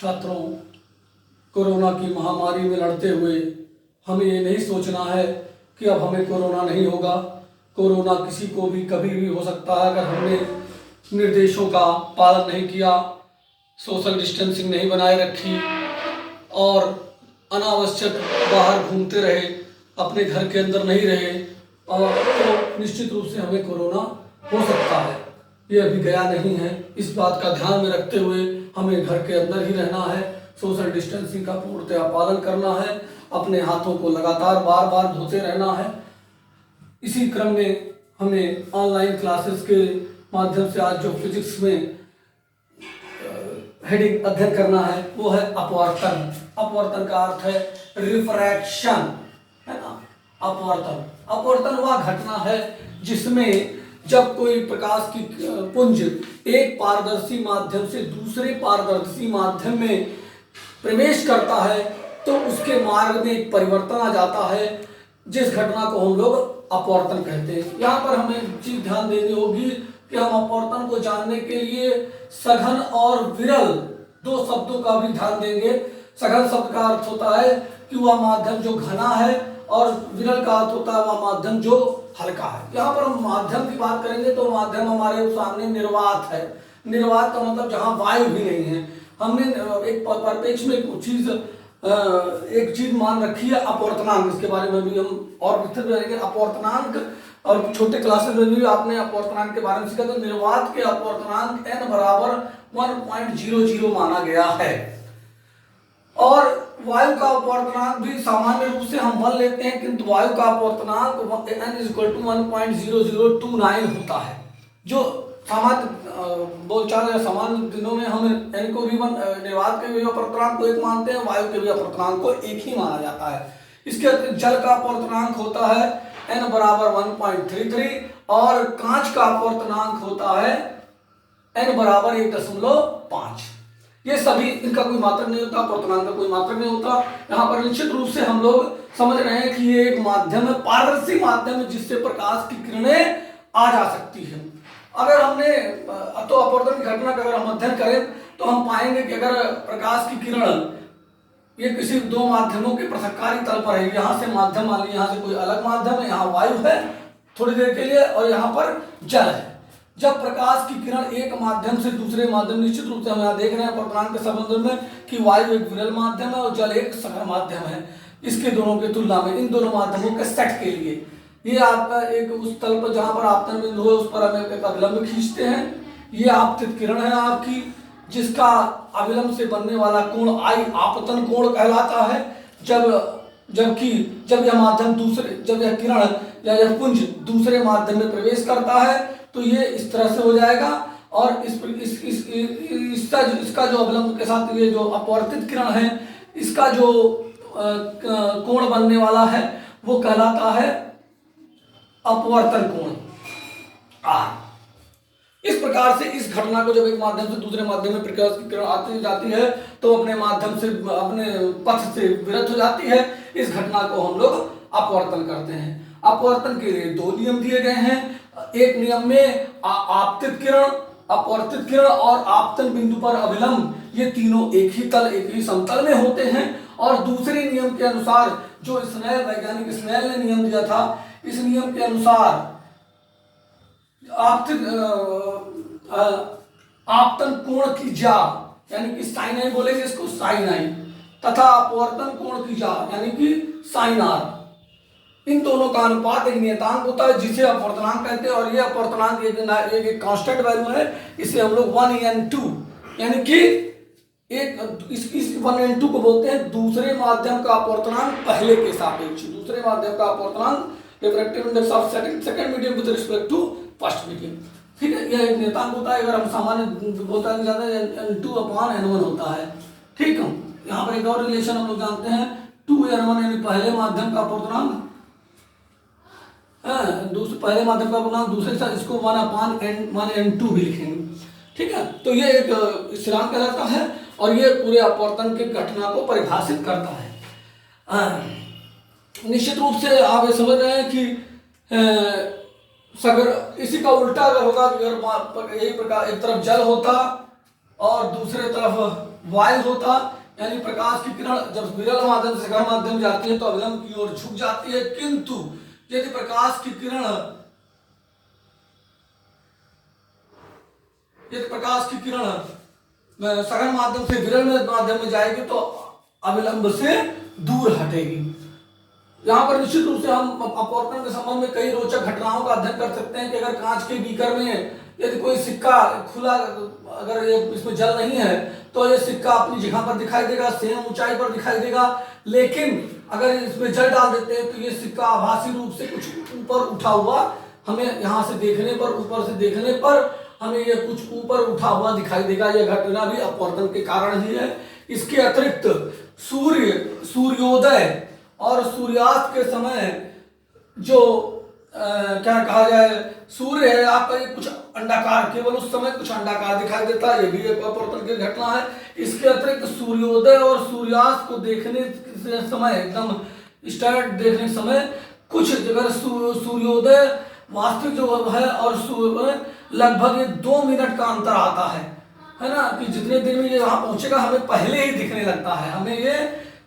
छात्रों, कोरोना की महामारी में लड़ते हुए हमें ये नहीं सोचना है कि अब हमें कोरोना नहीं होगा। कोरोना किसी को भी कभी भी हो सकता है अगर हमने निर्देशों का पालन नहीं किया, सोशल डिस्टेंसिंग नहीं बनाए रखी और अनावश्यक बाहर घूमते रहे, अपने घर के अंदर नहीं रहे, और तो निश्चित रूप से हमें कोरोना हो सकता है। ये अभी गया नहीं है। इस बात का ध्यान में रखते हुए हमें घर के अंदर ही रहना है, सोशल डिस्टेंसिंग का पूर्णतया पालन करना है, अपने हाथों को लगातार बार बार धोते रहना है। इसी क्रम में हमें ऑनलाइन क्लासेस के माध्यम से आज जो फिजिक्स में हेडिंग अध्ययन करना है वो है अपवर्तन। अपवर्तन का अर्थ है रिफ्रैक्शन, है ना। अपवर्तन वह घटना है जिसमें जब कोई प्रकाश की पुंज एक पारदर्शी माध्यम से दूसरे पारदर्शी माध्यम में प्रवेश करता है तो उसके मार्ग में एक परिवर्तन आ जाता है, जिस घटना को हम लोग अपवर्तन कहते हैं। यहाँ पर हमें चीज ध्यान देनी होगी कि हम अपवर्तन को जानने के लिए सघन और विरल दो शब्दों का भी ध्यान देंगे। सघन शब्द का अर्थ होता है कि वह माध्यम जो घना है, और विरल का अर्थ होता है वह माध्यम जो हल्का है। यहाँ पर हम माध्यम की बात करेंगे तो माध्यम हमारे सामने निर्वात है। निर्वात का मतलब जहाँ वायु भी नहीं है। हमने एक परिप्रेक्ष्य में एक चीज मान रखी है अपवर्तनांक। इसके बारे में भी हम और विस्तृत करेंगे। अपवर्तनांक, और छोटे क्लासेस में भी आपने अपवर्तनांक के बारे में सीखा। तो निर्वात के अपवर्तनांक n बराबर 1.00 माना गया है, और वायु का अपवर्तनांक भी सामान्य रूप से हम 1 लेते हैं, किंतु वायु का अपवर्तनांक n = 1.0029 होता है। जो सामान्य बोलचाल या सामान्य दिनों में हम n को भी निर्वात के भी अपवर्तनांक को 1 मानते हैं, वायु के भी अपवर्तनांक को 1 ही माना जाता है। इसके अतिरिक्त जल का अपवर्तनांक होता है n बराबर 1.33, और कांच का अपवर्तनांक होता है n बराबर 1.5। ये सभी, इनका कोई मात्रक नहीं होता, अपवर्तनांक का कोई मात्रक नहीं होता। यहाँ पर निश्चित रूप से हम लोग समझ रहे हैं कि ये एक माध्यम है, पारदर्शी माध्यम है, जिससे प्रकाश की किरणें आ जा सकती है। अगर हमने तो अपवर्तन की घटना का अगर हम अध्ययन करें तो हम पाएंगे कि अगर प्रकाश की किरण ये किसी दो माध्यमों के पृथक्कारी तल पर है, यहाँ से माध्यम मान लीजिए, यहाँ से कोई अलग माध्यम है, यहाँ वायु है थोड़ी देर के लिए, और यहाँ पर जल है। जब प्रकाश की किरण एक माध्यम से दूसरे माध्यम, निश्चित रूप से हम यहाँ देख रहे हैं अपवर्तनांक के संबंध में कि वायु एक विरल माध्यम है और जल एक सघन माध्यम है। इसके दोनों की तुलना में इन दोनों माध्यमों के सेट के लिए ये आपका एक उस तल पर जहां पर आपतन बिंदु है उस पर हम एक अभिलंब खींचते हैं। ये आपतित किरण है आपकी, जिसका अभिलंब से बनने वाला कोण आई आपतन कोण कहलाता है। जब यह माध्यम जब यह किरण या यह पुंज दूसरे माध्यम में प्रवेश करता है तो ये इस तरह से हो जाएगा, और इसका जो अभिलंब के साथ ये जो अपवर्तित किरण है, इसका जो कोण बनने वाला है वो कहलाता है अपवर्तन कोण R। इस प्रकार से इस घटना को जब एक माध्यम से दूसरे माध्यम में प्रकाश की किरण आती जाती है तो अपने माध्यम से, अपने पथ से विरत हो जाती है। इस घटना को हम लोग अपवर्तन करते हैं। अपवर्तन के लिए 2 नियम दिए गए हैं। एक नियम में आपतित किरण, अपवर्तित किरण और आपतन बिंदु पर अभिलंब, ये तीनों एक ही समतल में होते हैं। और दूसरे नियम के अनुसार जो वैज्ञानिक स्नेल ने नियम दिया था, इस नियम के अनुसार आपतन कोण की जा, यानी कि साइन आई बोलेंगे इसको, साइन आई, तथा अपवर्तन कोण की जा यानी कि साइन आर, इन दोनों का अनुपात एक नियतांक होता है जिसे अपवर्तनांक कहते हैं। और ये अपवर्तनांक एक कांस्टेंट वैल्यू है। इसे हम लोग 1n2 यानी कि इस 1n2 को बोलते हैं दूसरे माध्यम का अपवर्तनांक पहले के सापेक्ष। दूसरे माध्यम का अपवर्तनांक refractive index of second medium with respect to first medium, ठीक है। यह एक नियतांक होता है। अगर हम सामान्य बोलते हैं ज्यादा n2/n1 होता है, ठीक है। यहाँ पर एक और रिलेशन हम लोग जानते हैं, 2n1 यानी पहले माध्यम का अपवर्तनांक, पहले माध्यम का अपवर्तनांक दूसरे के साथ, इसको 1/n2 भी लिखेंगे, ठीक है। तो ये एक स्थिरांक कहलाता है और ये पूरे अपवर्तन के घटना को परिभाषित करता है। निश्चित रूप से आप ये समझ रहे हैं कि अगर इसी का उल्टा अगर होगा, अगर यही प्रकार एक तरफ जल होता और दूसरे तरफ वायु होता, यानी प्रकाश की किरण जब विरल माध्यम से सघन माध्यम जाती है तो अविलंब की ओर झुक जाती है, किंतु यदि प्रकाश की किरण सघन माध्यम से विरल माध्यम में जाएगी तो अविलंब से दूर हटेगी। यहाँ पर निश्चित रूप से हम अपवर्तन के संबंध में कई रोचक घटनाओं का अध्ययन कर सकते हैं कि अगर कांच के बीकर में यदि कोई सिक्का खुला, अगर ये इसमें जल नहीं है तो ये सिक्का अपनी जगह पर दिखाई देगा, सेम ऊंचाई पर दिखाई देगा, लेकिन अगर इसमें जल डाल देते हैं तो ये सिक्का आभासी रूप से कुछ ऊपर उठा हुआ हमें यहाँ से देखने पर, ऊपर से देखने पर हमें ये कुछ ऊपर उठा हुआ दिखाई देगा। यह घटना भी अपवर्तन के कारण ही है। इसके अतिरिक्त सूर्योदय और सूर्यास्त के समय जो क्या कहा जाए, सूर्य है आपका ये कुछ अंडाकार, केवल उस समय कुछ अंडाकार दिखाई देता है, ये भी एक अपवर्तन की घटना है। इसके अतिरिक्त सूर्योदय और सूर्यास्त को देखने समय, एकदम स्टार्ट देखने समय कुछ जगह सूर्योदय वास्तविक जो है और सूर्य लगभग 2 मिनट का अंतर आता है ना, कि जितने देर में ये यहाँ पहुंचेगा हमें पहले ही दिखने लगता है, हमें ये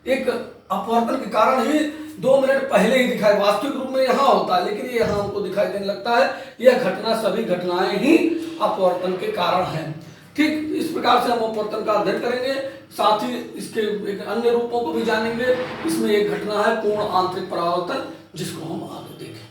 एक अपवर्तन के कारण ही 2 मिनट पहले ही दिखाई, वास्तविक रूप में यहाँ होता है लेकिन ये यहाँ हमको दिखाई देने लगता है। यह घटना, सभी घटनाएं ही अपवर्तन के कारण हैं। ठीक इस प्रकार से हम अपवर्तन का अध्ययन करेंगे, साथ ही इसके एक अन्य रूपों को भी जानेंगे। इसमें एक घटना है पूर्ण आंतरिक परावर्तन, जिसको हम आगे देखेंगे।